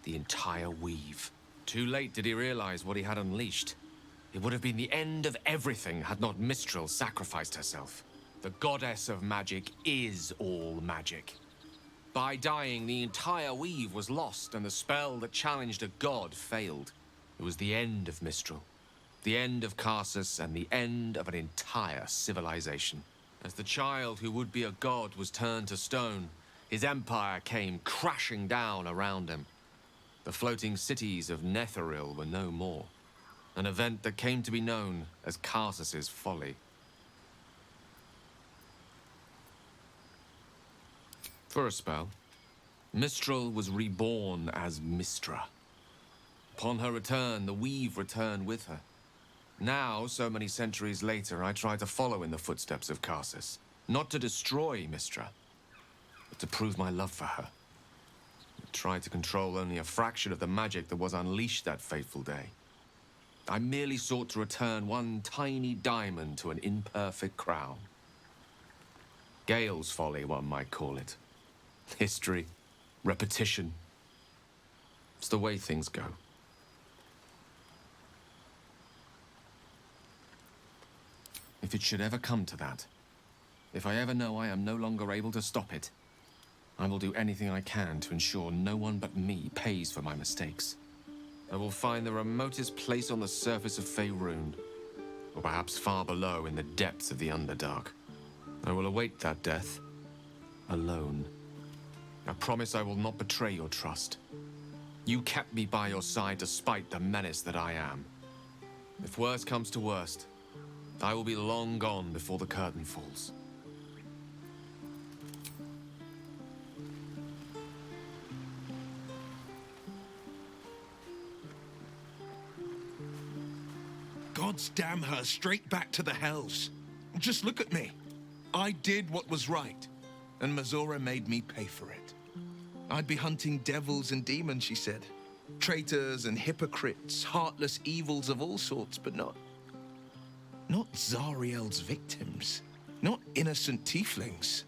Speaker 15: the entire weave. Too late did he realize what he had unleashed. It would have been the end of everything had not Mistral sacrificed herself. The goddess of magic is all magic. By dying, the entire weave was lost, and the spell that challenged a god failed. It was the end of Mistral. The end of Karsus and the end of an entire civilization. As the child who would be a god was turned to stone, his empire came crashing down around him. The floating cities of Netheril were no more. An event that came to be known as Karsus's folly. For a spell, Mistral was reborn as Mistra. Upon her return, the weave returned with her. Now, so many centuries later, I try to follow in the footsteps of Karsus. Not to destroy Mistra, but to prove my love for her.
Speaker 16: tried to control only a fraction of the magic that was unleashed that fateful day. I merely sought to return one tiny diamond to an imperfect crown. Gale's folly, one might call it. History, repetition. It's the way things go. If it should ever come to that, if I ever know I am no longer able to stop it, I will do anything I can to ensure no one but me pays for my mistakes. I will find the remotest place on the surface of Faerun, or perhaps far below in the depths of the Underdark. I will await that death, alone. I promise I will not betray your trust. You kept me by your side despite the menace that I am. If worst comes to worst, I will be long gone before the curtain falls. Gods damn her, straight back to the hells. Just look at me. I did what was right, and Mazora made me pay for it. I'd be hunting devils and demons, she said. Traitors and hypocrites, heartless evils of all sorts, but not Zariel's victims. Not innocent tieflings.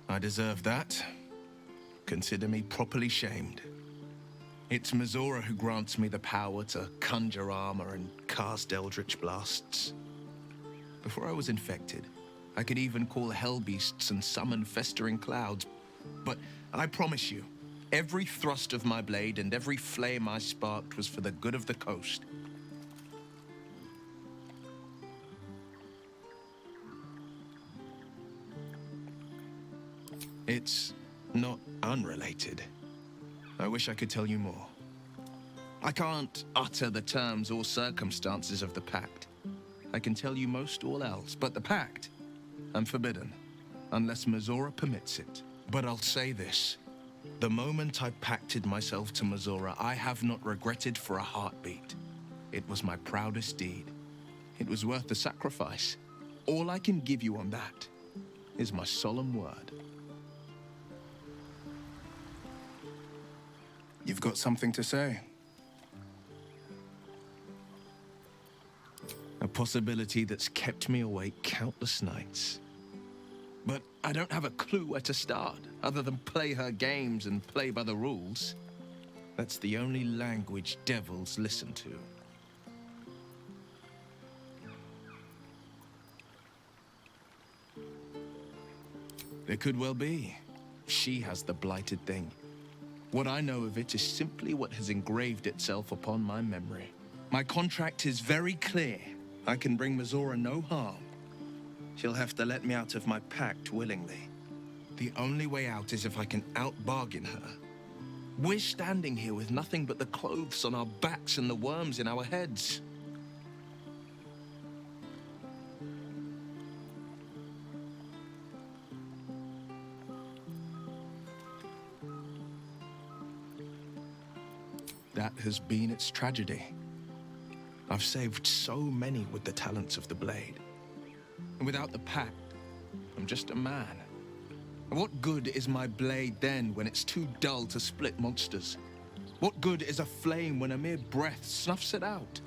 Speaker 16: I deserve that. Consider me properly shamed. It's Mazora who grants me the power to conjure armor and cast eldritch blasts. Before I was infected, I could even call hell beasts and summon festering clouds. But I promise you, every thrust of my blade and every flame I sparked was for the good of the coast. It's not unrelated. I wish I could tell you more. I can't utter the terms or circumstances of the pact. I can tell you most all else, but the pact, I'm forbidden, unless Mazora permits it. But I'll say this. The moment I pacted myself to Mazora, I have not regretted for a heartbeat. It was my proudest deed. It was worth the sacrifice. All I can give you on that is my solemn word. You've got something to say? A possibility that's kept me awake countless nights. But I don't have a clue where to start, other than play her games and play by the rules. That's the only language devils listen to. It could well be. She has the blighted thing. What I know of it is simply what has engraved itself upon my memory. My contract is very clear. I can bring Mazora no harm. She'll have to let me out of my pact willingly. The only way out is if I can out-bargain her. We're standing here with nothing but the clothes on our backs and the worms in our heads. That has been its tragedy. I've saved so many with the talents of the blade. And without the pact, I'm just a man. What good is my blade then when it's too dull to split monsters? What good is a flame when a mere breath snuffs it out?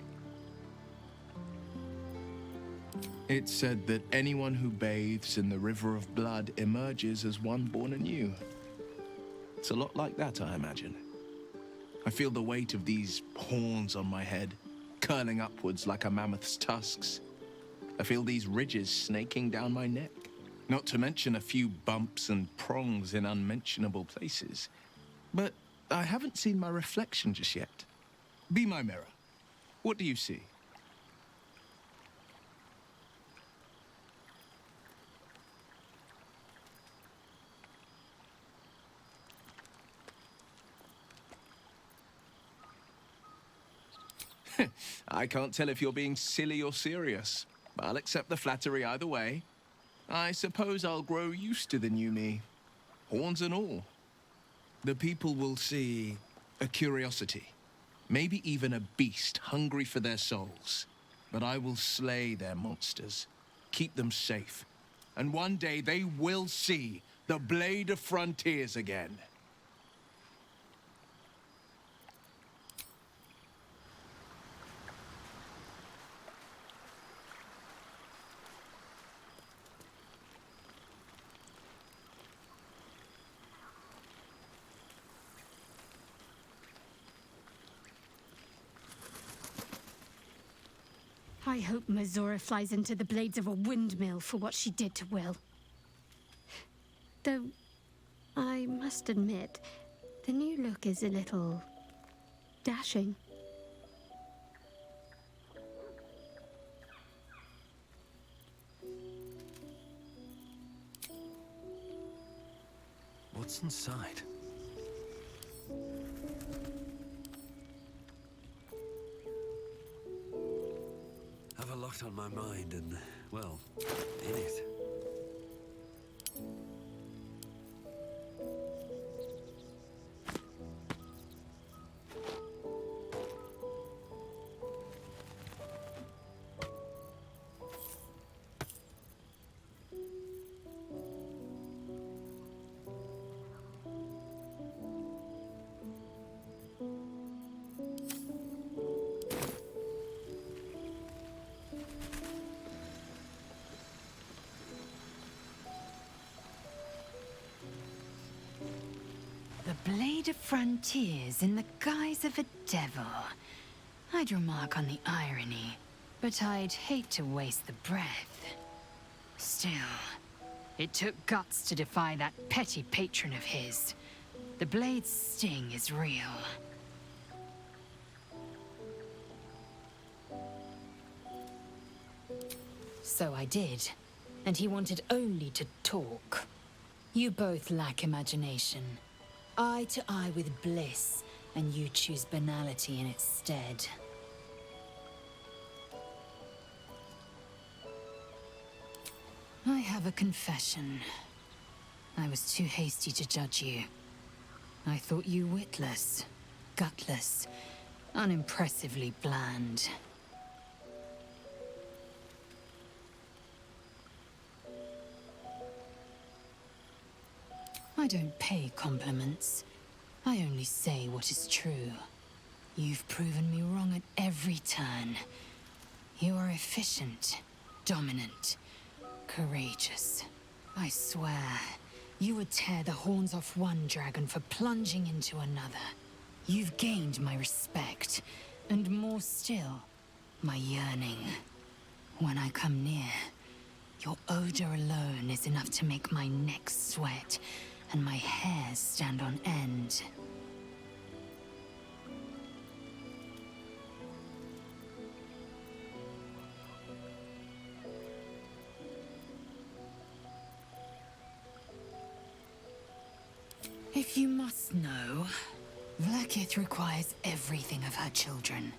Speaker 16: It's said that anyone who bathes in the river of blood emerges as one born anew. It's a lot like that, I imagine. I feel the weight of these horns on my head, curling upwards like a mammoth's tusks. I feel these ridges snaking down my neck, not to mention a few bumps and prongs in unmentionable places. But I haven't seen my reflection just yet. Be my mirror. What do you see? I can't tell if you're being silly or serious. I'll accept the flattery either way. I suppose I'll grow used to the new me, horns and all. The people will see a curiosity, maybe even a beast hungry for their souls. But I will slay their monsters, keep them safe, And one day they will see the Blade of Frontiers again.
Speaker 3: I hope Mazora flies into the blades of a windmill for what she did to Will. Though, I must admit, the new look is a little dashing.
Speaker 4: What's inside? I've a lot on my mind and, well, in it.
Speaker 18: The Blade of Frontiers in the guise of a devil. I'd remark on the irony, but I'd hate to waste the breath. Still, it took guts to defy that petty patron of his. The Blade's sting is real. So I did, and he wanted only to talk. You both lack imagination. Eye to eye with bliss, and you choose banality in its stead. I have a confession. I was too hasty to judge you. I thought you witless, gutless, unimpressively bland. I don't pay compliments. I only say what is true. You've proven me wrong at every turn. You are efficient, dominant, courageous. I swear, you would tear the horns off one dragon for plunging into another. You've gained my respect, and more still, my yearning. When I come near, your odor alone is enough to make my neck sweat and my hair stand on end. If you must know, Vlaakith requires everything of her children.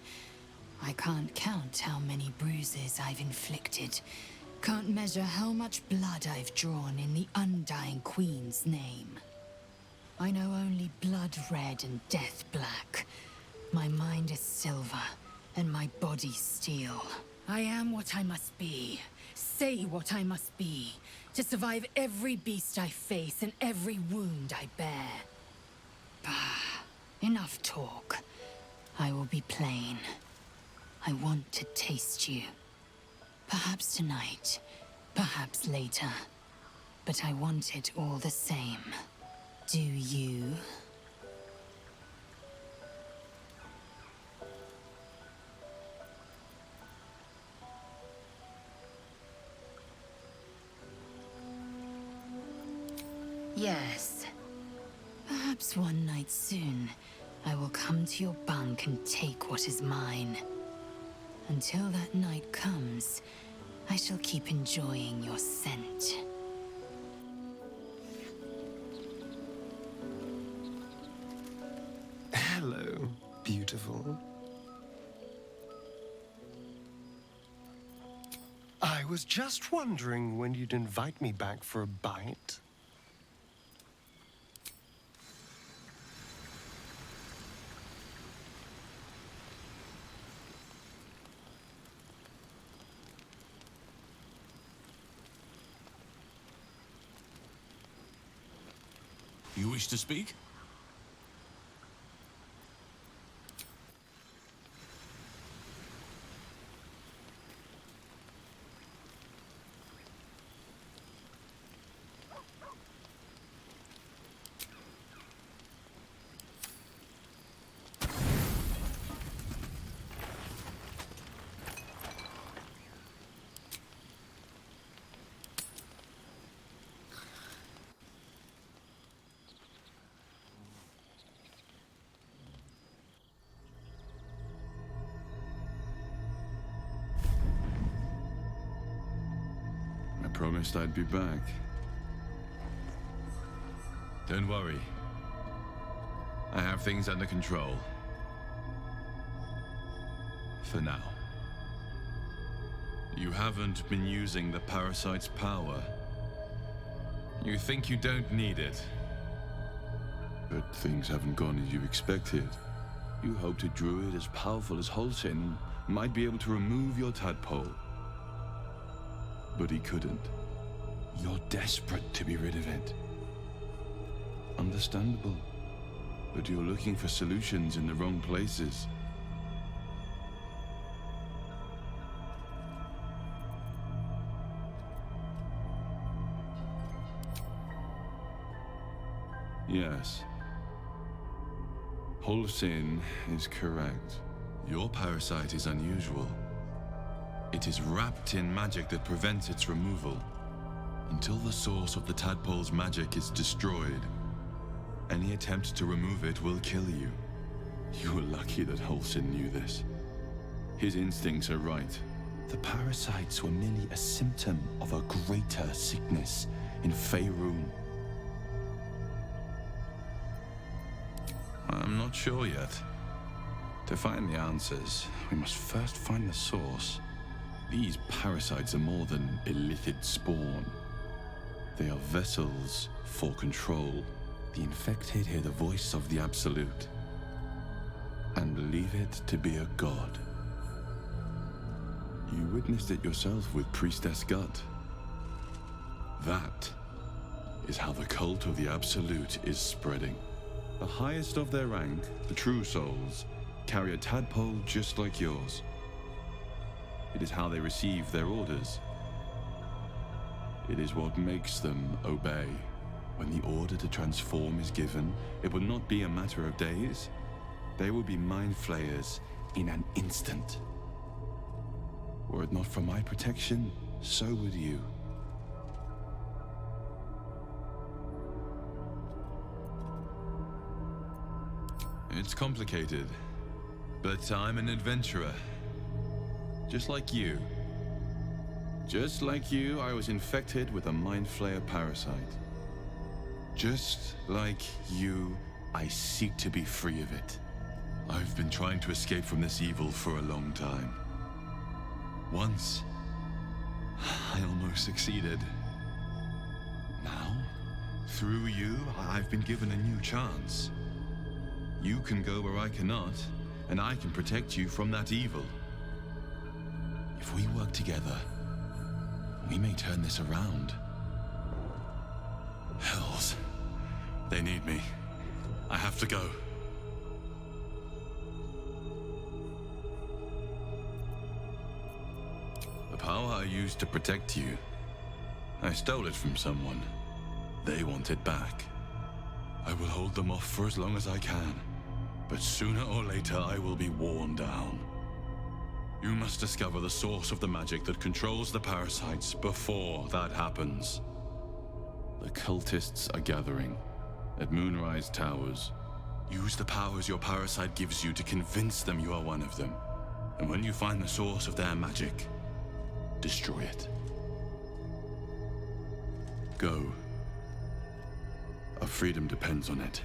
Speaker 18: I can't count how many bruises I've inflicted. Can't measure how much blood I've drawn in the undying Queen's name. I know only blood red and death black. My mind is silver, and my body steel. I am what I must be, say what I must be, to survive every beast I face and every wound I bear. Bah, enough talk. I will be plain. I want to taste you. Perhaps tonight, perhaps later. But I want it all the same. Do you? Yes. Perhaps one night soon, I will come to your bunk and take what is mine. Until that night comes, I shall keep enjoying your scent.
Speaker 8: Hello, beautiful. I was just wondering when you'd invite me back for a bite.
Speaker 17: You wish to speak?
Speaker 7: I promised I'd be back. Don't worry. I have things under control. For now. You haven't been using the parasite's power. You think you don't need it. But things haven't gone as you expected. You hoped a druid as powerful as Holsin might be able to remove your tadpole. But he couldn't. You're desperate to be rid of it. Understandable. But you're looking for solutions in the wrong places. Yes. Holsin is correct. Your parasite is unusual. It is wrapped in magic that prevents its removal. Until the source of the tadpole's magic is destroyed, any attempt to remove it will kill you. You were lucky that Holsin knew this. His instincts are right. The parasites were merely a symptom of a greater sickness in Faerun. I'm not sure yet. To find the answers, we must first find the source. These parasites are more than illicit spawn. They are vessels for control. The infected hear the voice of the Absolute and believe it to be a god. You witnessed it yourself with Priestess Gut. That is how the cult of the Absolute is spreading. The highest of their rank, the True Souls, carry a tadpole just like yours. It is how they receive their orders. It is what makes them obey. When the order to transform is given, it will not be a matter of days. They will be mind flayers in an instant. Were it not for my protection, so would you. It's complicated, but I'm an adventurer. Just like you. Just like you, I was infected with a Mind Flayer parasite. Just like you, I seek to be free of it. I've been trying to escape from this evil for a long time. Once, I almost succeeded. Now, through you, I've been given a new chance. You can go where I cannot, and I can protect you from that evil. If we work together, we may turn this around. Hells. They need me. I have to go. The power I used to protect you, I stole it from someone. They want it back. I will hold them off for as long as I can, but sooner or later I will be worn down. You must discover the source of the magic that controls the parasites before that happens. The cultists are gathering at Moonrise Towers. Use the powers your parasite gives you to convince them you are one of them. And when you find the source of their magic, destroy it. Go. Our freedom depends on it.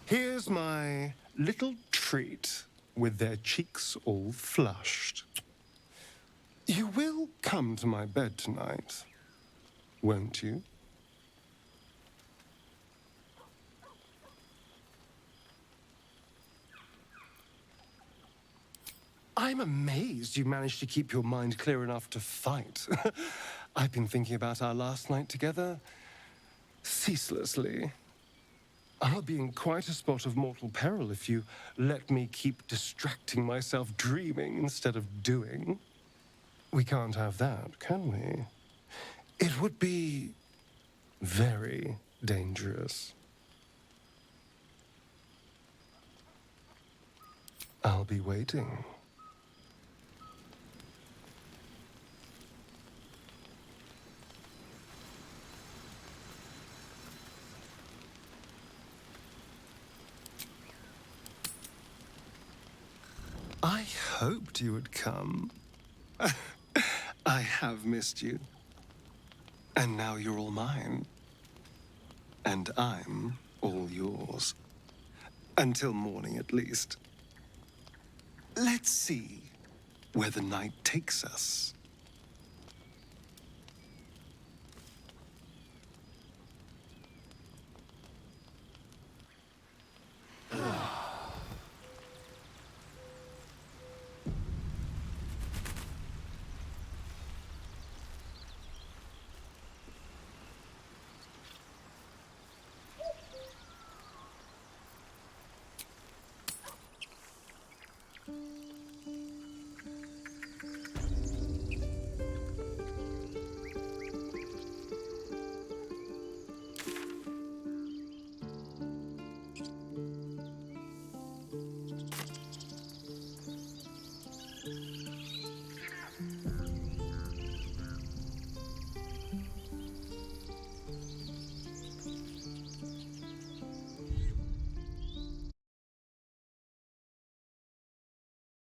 Speaker 8: Here's my little treat with their cheeks all flushed. You will come to my bed tonight, won't you? I'm amazed you managed to keep your mind clear enough to fight. I've been thinking about our last night together ceaselessly. I'll be in quite a spot of mortal peril if you let me keep distracting myself dreaming instead of doing. We can't have that, can we? It would be very dangerous. I'll be waiting. I hoped you would come. I have missed you. And now you're all mine. And I'm all yours. Until morning, at least. Let's see where the night takes us.